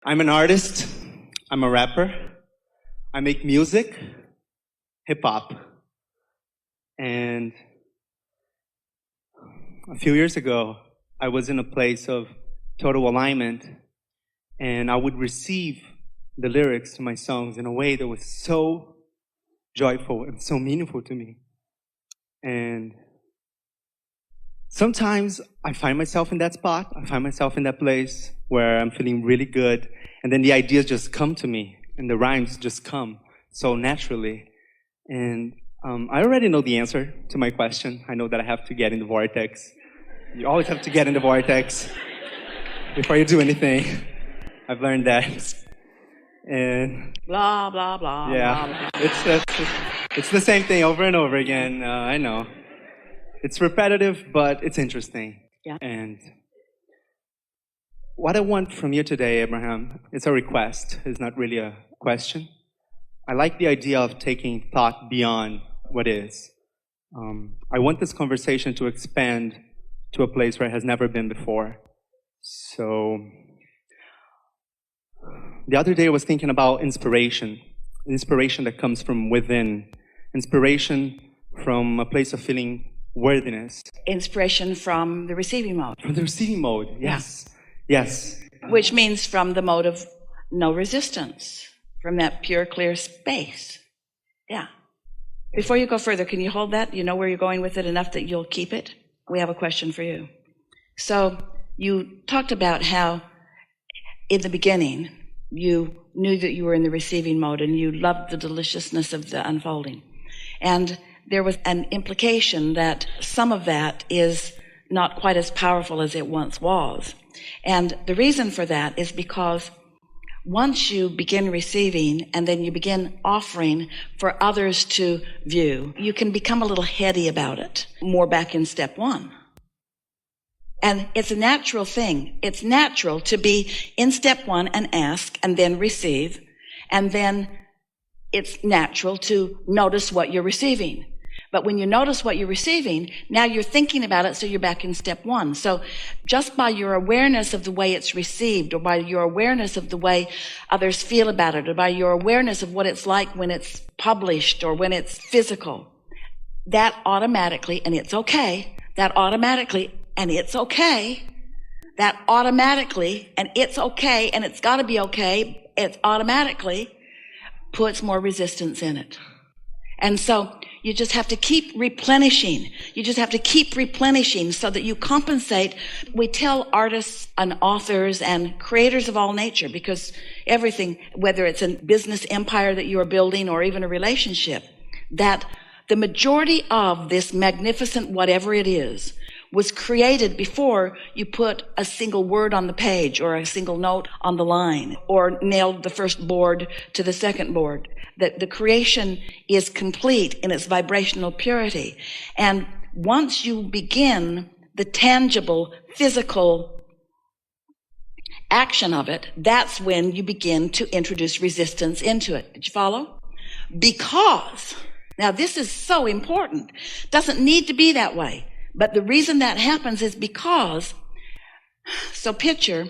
I'm an artist. I'm a rapper. I make music, hip-hop. And a few years ago, I was in a place of total alignment, and I would receive the lyrics to my songs in a way that was so joyful and so meaningful to me. And sometimes I find myself in that spot. I find myself in that place where I'm feeling really good, and then the ideas just come to me, and the rhymes just come so naturally. And I already know the answer to my question. I know that I have to get in the vortex. You always have to get in the vortex before you do anything. I've learned that. And blah, blah, blah. Yeah, blah, blah. It's the same thing over and over again. I know. It's repetitive, but it's interesting. Yeah. And what I want from you today, Abraham, it's a request. It's not really a question. I like the idea of taking thought beyond what is. I want this conversation to expand to a place where it has never been before. So, the other day I was thinking about inspiration that comes from within, inspiration from a place of feeling worthiness. Inspiration from the receiving mode. From the receiving mode, yes. Yes. Which means from the mode of no resistance, from that pure, clear space. Yeah. Before you go further, can you hold that? You know where you're going with it enough that you'll keep it? We have a question for you. So you talked about how in the beginning you knew that you were in the receiving mode and you loved the deliciousness of the unfolding. And there was an implication that some of that is not quite as powerful as it once was. And the reason for that is because once you begin receiving and then you begin offering for others to view, you can become a little heady about it, more back in step one. And it's a natural thing. It's natural to be in step one and ask and then receive. And then it's natural to notice what you're receiving. But when you notice what you're receiving, now you're thinking about it, so you're back in step one. So just by your awareness of the way it's received, or by your awareness of the way others feel about it, or by your awareness of what it's like when it's published or when it's physical, that automatically, and it's okay, that automatically, and it's okay, that automatically, and it's okay, and it's got to be okay, it automatically puts more resistance in it. And so you just have to keep replenishing. You just have to keep replenishing so that you compensate. We tell artists and authors and creators of all nature, because everything, whether it's a business empire that you are building or even a relationship, that the majority of this magnificent whatever it is was created before you put a single word on the page or a single note on the line or nailed the first board to the second board. That the creation is complete in its vibrational purity. And once you begin the tangible, physical action of it, that's when you begin to introduce resistance into it. Did you follow? Because, now this is so important, doesn't need to be that way. But the reason that happens is because, so picture,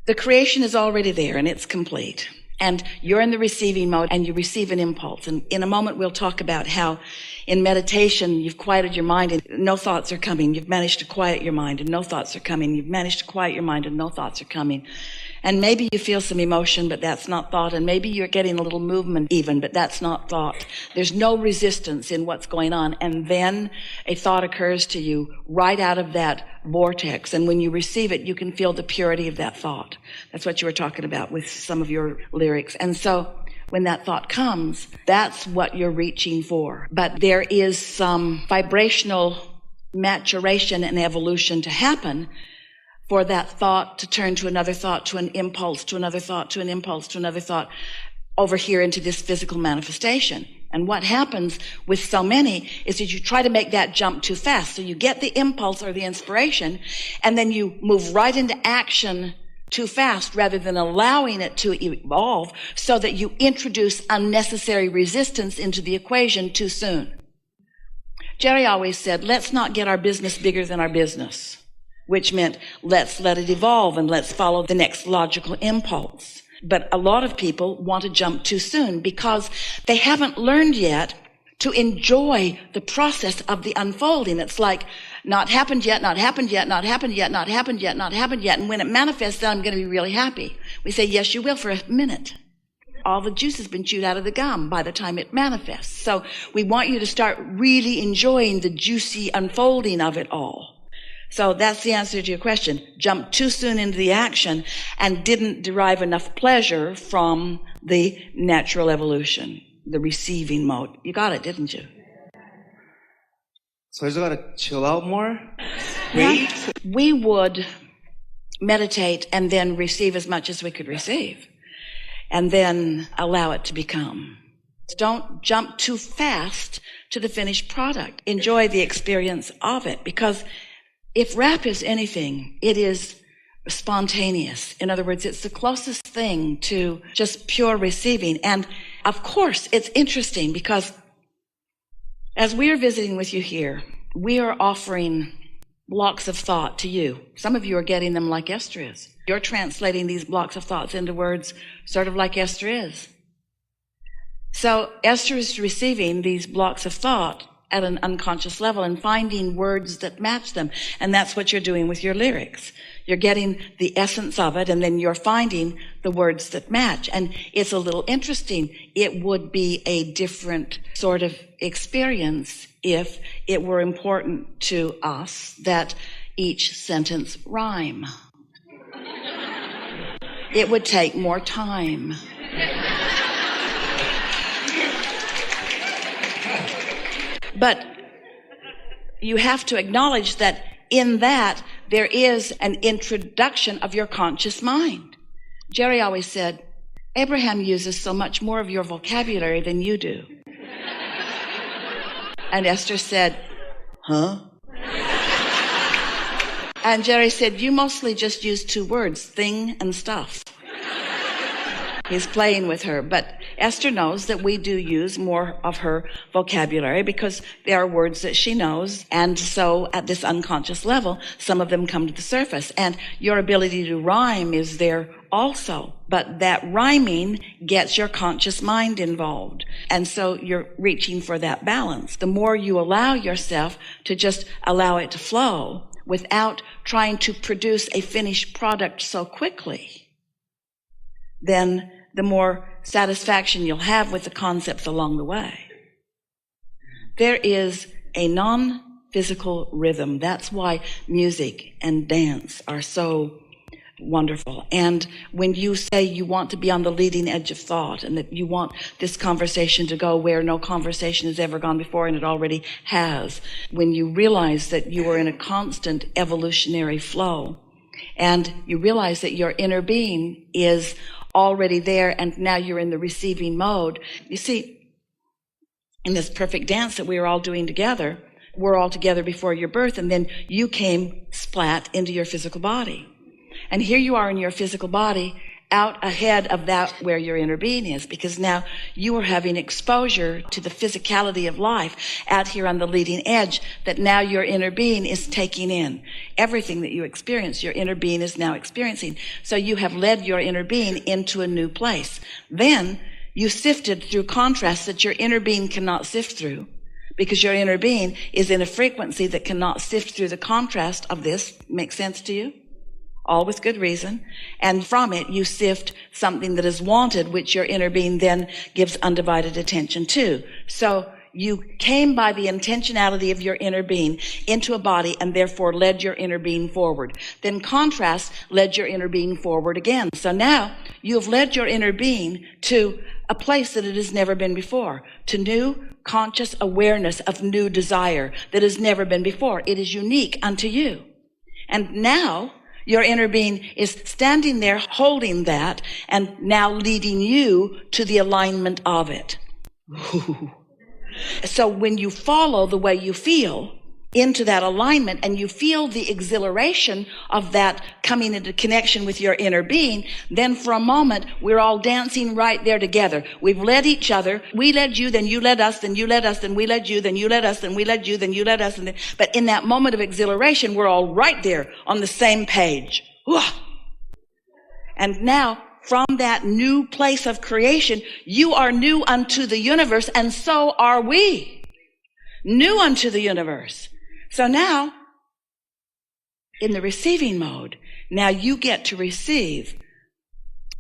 the creation is already there and it's complete. And you're in the receiving mode and you receive an impulse. And in a moment, we'll talk about how in meditation, you've quieted your mind and no thoughts are coming. You've managed to quiet your mind and no thoughts are coming. You've managed to quiet your mind and no thoughts are coming. And maybe you feel some emotion, but that's not thought. And maybe you're getting a little movement even, but that's not thought. There's no resistance in what's going on. And then a thought occurs to you right out of that vortex. And when you receive it, you can feel the purity of that thought. That's what you were talking about with some of your lyrics. And so when that thought comes, that's what you're reaching for. But there is some vibrational maturation and evolution to happen for that thought to turn to another thought, to an impulse, to another thought, to an impulse, to another thought, over here into this physical manifestation. And what happens with so many is that you try to make that jump too fast. So you get the impulse or the inspiration, and then you move right into action too fast rather than allowing it to evolve, so that you introduce unnecessary resistance into the equation too soon. Jerry always said, let's not get our business bigger than our business. which meant let's let it evolve and let's follow the next logical impulse. But a lot of people want to jump too soon because they haven't learned yet to enjoy the process of the unfolding. It's like, not happened yet, not happened yet, not happened yet, not happened yet, not happened yet. And when it manifests, then I'm going to be really happy. We say, yes, you will for a minute. All the juice has been chewed out of the gum by the time it manifests. So we want you to start really enjoying the juicy unfolding of it all. So that's the answer to your question. Jumped too soon into the action and didn't derive enough pleasure from the natural evolution, the receiving mode. You got it, didn't you? So I just gotta chill out more? Wait? Yeah. We would meditate and then receive as much as we could receive. And then allow it to become. Don't jump too fast to the finished product. Enjoy the experience of it, because if rap is anything, it is spontaneous. In other words, it's the closest thing to just pure receiving. And of course, it's interesting because as we are visiting with you here, we are offering blocks of thought to you. Some of you are getting them like Esther is. You're translating these blocks of thoughts into words sort of like Esther is. So Esther is receiving these blocks of thought at an unconscious level and finding words that match them. And that's what you're doing with your lyrics. You're getting the essence of it, and then you're finding the words that match. And it's a little interesting. It would be a different sort of experience if it were important to us that each sentence rhyme. It would take more time. But you have to acknowledge that in that there is an introduction of your conscious mind. Jerry always said, Abraham uses so much more of your vocabulary than you do. And Esther said, huh? And Jerry said, you mostly just use two words, thing and stuff. He's playing with her, but Esther knows that we do use more of her vocabulary because there are words that she knows, and so at this unconscious level, some of them come to the surface, and your ability to rhyme is there also, but that rhyming gets your conscious mind involved, and so you're reaching for that balance. The more you allow yourself to just allow it to flow without trying to produce a finished product so quickly, then the more satisfaction you'll have with the concepts along the way. There is a non-physical rhythm. That's why music and dance are so wonderful. And when you say you want to be on the leading edge of thought and that you want this conversation to go where no conversation has ever gone before, and it already has, when you realize that you are in a constant evolutionary flow and you realize that your inner being is already there, and now you're in the receiving mode. You see, in this perfect dance that we are all doing together, we're all together before your birth, and then you came splat into your physical body. And here you are in your physical body, out ahead of that where your inner being is, because now you are having exposure to the physicality of life out here on the leading edge that now your inner being is taking in. Everything that you experience, your inner being is now experiencing. So you have led your inner being into a new place. Then you sifted through contrasts that your inner being cannot sift through, because your inner being is in a frequency that cannot sift through the contrast of this. Make sense to you? All with good reason. And from it, you sift something that is wanted, which your inner being then gives undivided attention to. So you came by the intentionality of your inner being into a body and therefore led your inner being forward. Then contrast led your inner being forward again. So now you have led your inner being to a place that it has never been before, to new conscious awareness of new desire that has never been before. It is unique unto you. And now your inner being is standing there holding that and now leading you to the alignment of it. So when you follow the way you feel, into that alignment and you feel the exhilaration of that coming into connection with your inner being, then for a moment, we're all dancing right there together. We've led each other. We led you, then you led us, then you led us, then we led you, then you led us, then we led you, then you led us. But in that moment of exhilaration, we're all right there on the same page. And now, from that new place of creation, you are new unto the universe, and so are we. New unto the universe. So now, in the receiving mode, now you get to receive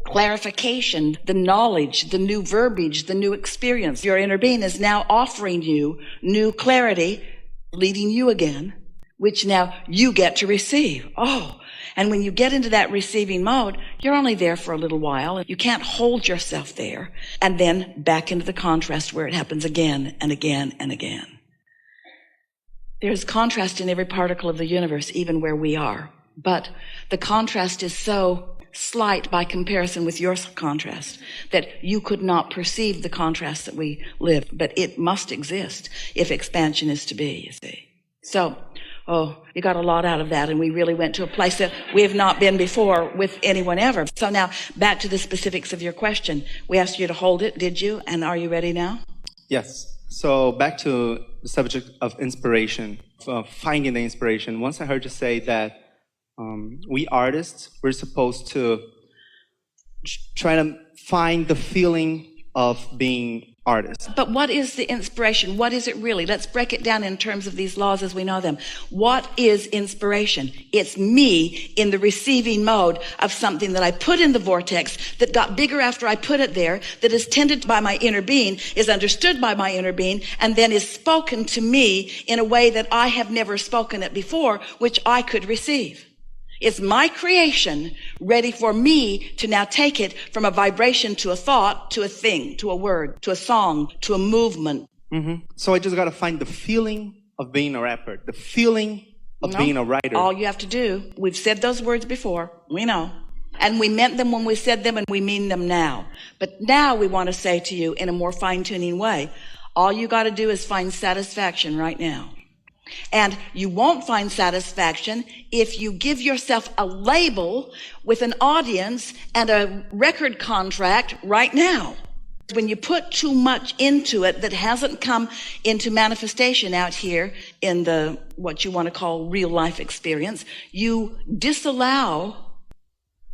clarification, the knowledge, the new verbiage, the new experience. Your inner being is now offering you new clarity, leading you again, which now you get to receive. And when you get into that receiving mode, you're only there for a little while. You can't hold yourself there. And then back into the contrast where it happens again and again and again. There's contrast in every particle of the universe, even where we are. But the contrast is so slight by comparison with your contrast that you could not perceive the contrast that we live. But it must exist if expansion is to be, you see. So, you got a lot out of that, and we really went to a place that we have not been before with anyone ever. So now, back to the specifics of your question. We asked you to hold it, did you? And are you ready now? Yes. So back to the subject of inspiration, finding the inspiration. Once I heard you say that we artists, we're supposed to try to find the feeling of being artists. But what is the inspiration? What is it really? Let's break it down in terms of these laws as we know them. What is inspiration? It's me in the receiving mode of something that I put in the vortex that got bigger after I put it there, that is tended by my inner being, is understood by my inner being, and then is spoken to me in a way that I have never spoken it before, which I could receive. It's my creation ready for me to now take it from a vibration to a thought, to a thing, to a word, to a song, to a movement. Mm-hmm. So I just got to find the feeling of being a rapper, the feeling of being a writer. All you have to do, we've said those words before, we know. And we meant them when we said them, and we mean them now. But now we want to say to you in a more fine-tuning way, all you got to do is find satisfaction right now. And you won't find satisfaction if you give yourself a label with an audience and a record contract right now. When you put too much into it that hasn't come into manifestation out here in the what you want to call real life experience, you disallow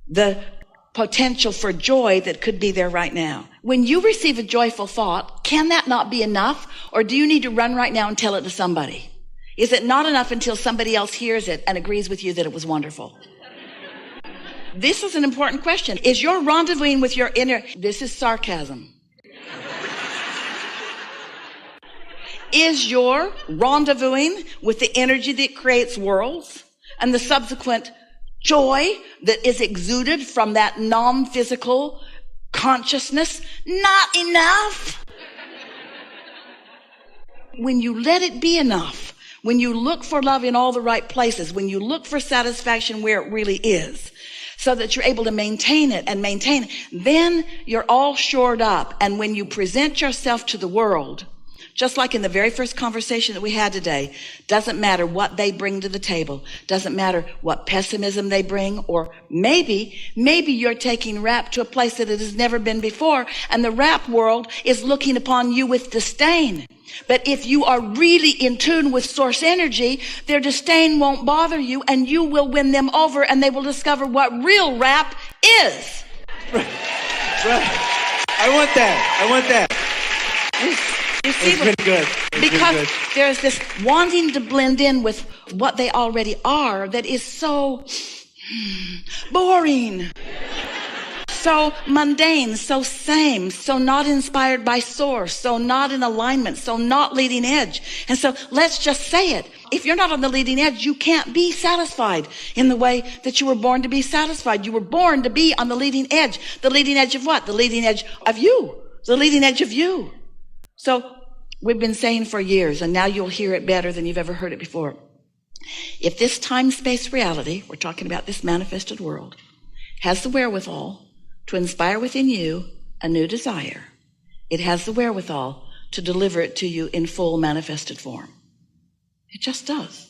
the potential for joy that could be there right now. When you receive a joyful thought, can that not be enough? Or do you need to run right now and tell it to somebody? Is it not enough until somebody else hears it and agrees with you that it was wonderful? This is an important question. Is your rendezvousing with your inner... This is sarcasm. Is your rendezvousing with the energy that creates worlds and the subsequent joy that is exuded from that non-physical consciousness not enough? When you let it be enough, when you look for love in all the right places, when you look for satisfaction where it really is, so that you're able to maintain it, then you're all shored up. And when you present yourself to the world, just like in the very first conversation that we had today, doesn't matter what they bring to the table, doesn't matter what pessimism they bring, or maybe you're taking rap to a place that it has never been before, and the rap world is looking upon you with disdain. But if you are really in tune with source energy, their disdain won't bother you, and you will win them over, and they will discover what real rap is. Right. I want that. You see, it's pretty good. Because there's this wanting to blend in with what they already are that is so boring, so mundane, so same, so not inspired by source, so not in alignment, so not leading edge. And so let's just say it. If you're not on the leading edge, you can't be satisfied in the way that you were born to be satisfied. You were born to be on the leading edge. The leading edge of what? The leading edge of you. The leading edge of you. So we've been saying for years, and now you'll hear it better than you've ever heard it before. If this time-space reality, we're talking about this manifested world, has the wherewithal to inspire within you a new desire, it has the wherewithal to deliver it to you in full manifested form. It just does.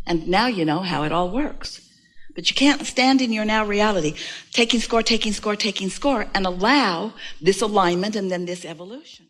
And now you know how it all works. But you can't stand in your now reality, taking score, and allow this alignment and then this evolution.